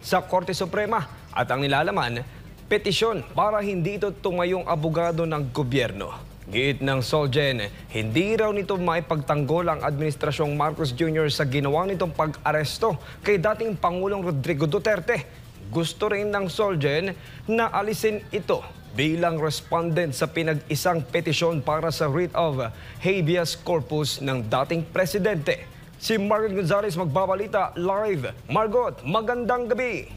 Sa Korte Suprema at ang nilalaman, petisyon para hindi ito tumayong abogado ng gobyerno. Giit ng Solgen, hindi raw nito maipagtanggol ang Administrasyong Marcos Jr. sa ginawa nitong pag-aresto kay dating Pangulong Rodrigo Duterte. Gusto rin ng Solgen na alisin ito bilang respondent sa pinag-isang petisyon para sa writ of habeas corpus ng dating presidente. Si Margot Gonzales magbabalita live. Margot, magandang gabi.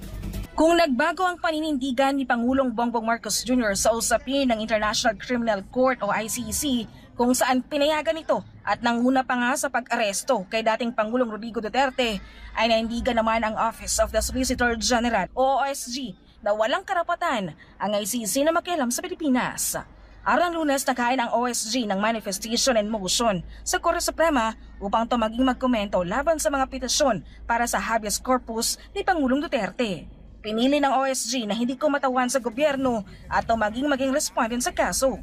Kung nagbago ang paninindigan ni Pangulong Bongbong Marcos Jr. sa usapin ng International Criminal Court o ICC kung saan pinayagan ito at nanguna pa nga sa pag-aresto kay dating Pangulong Rodrigo Duterte, ay naindigan naman ang Office of the Solicitor General o OSG na walang karapatan ang ICC na makialam sa Pilipinas. Araw Lunes, naghain ang OSG ng manifestation and motion sa Korte Suprema upang tumaging magkomento laban sa mga petisyon para sa habeas corpus ni Pangulong Duterte. Pinili ng OSG na hindi kumatawan sa gobyerno at maging respondent sa kaso.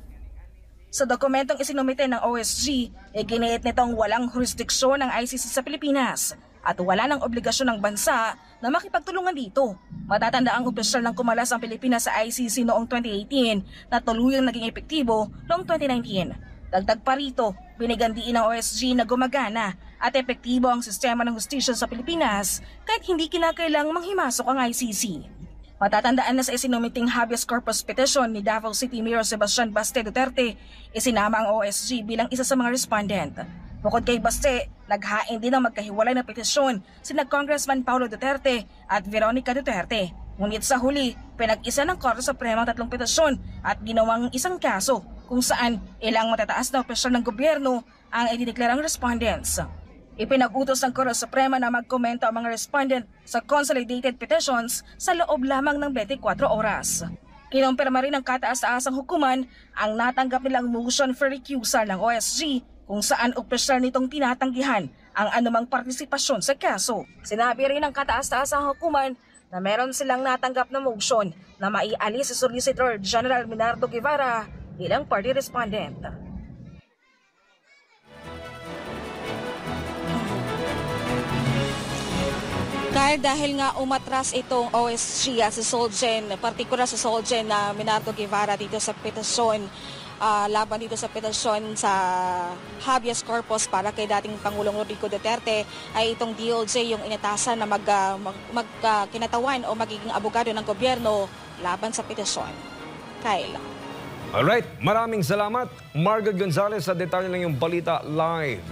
Sa dokumentong isinumite ng OSG, iginiit nitong walang jurisdiksyon ng ICC sa Pilipinas at wala ng obligasyon ng bansa na makipagtulungan dito. Matatanda ang opisyal ng kumalas ang Pilipinas sa ICC noong 2018 na tuluyang naging epektibo noong 2019. Dagdag pa rito, binigandiin ng OSG na gumagana at epektibo ang sistema ng hustisya sa Pilipinas kahit hindi kinakailang manghimasok ang ICC. Matatandaan na sa isinumiting habeas corpus petition ni Davao City Mayor Sebastian Baste Duterte, isinama ang OSG bilang isa sa mga respondent. Bukod kay Baste, naghain din ng magkahiwalay na petisyon sina Congressman Paulo Duterte at Veronica Duterte. Ngunit sa huli, pinag-isa ng Korte Suprema ang tatlong petisyon at ginawang isang kaso kung saan ilang matataas na opisyal ng gobyerno ang idineklarang respondents. Ipinag-utos ng Korte Suprema na magkomento ang mga respondent sa consolidated petitions sa loob lamang ng 24 oras. Kinumpirma rin ng kataas-taasang hukuman ang natanggap nilang motion for recusal ng OSG kung saan opisyal nitong tinatanggihan ang anumang partisipasyon sa kaso. Sinabi rin ng kataas-taasang hukuman na meron silang natanggap na motion na maialis si Solicitor General Minardo Guevara bilang party respondent. Dahil nga umatras itong OSG at si Solgen, partikular sa Solgen na Minardo Guevara dito sa petisyon, laban dito sa petisyon sa habeas corpus para kay dating Pangulong Rodrigo Duterte, ay itong DOJ yung inatasan na kinatawan o magiging abogado ng gobyerno laban sa petisyon. Kyle. Alright, maraming salamat Margot Gonzales sa detalye ng yung balita live.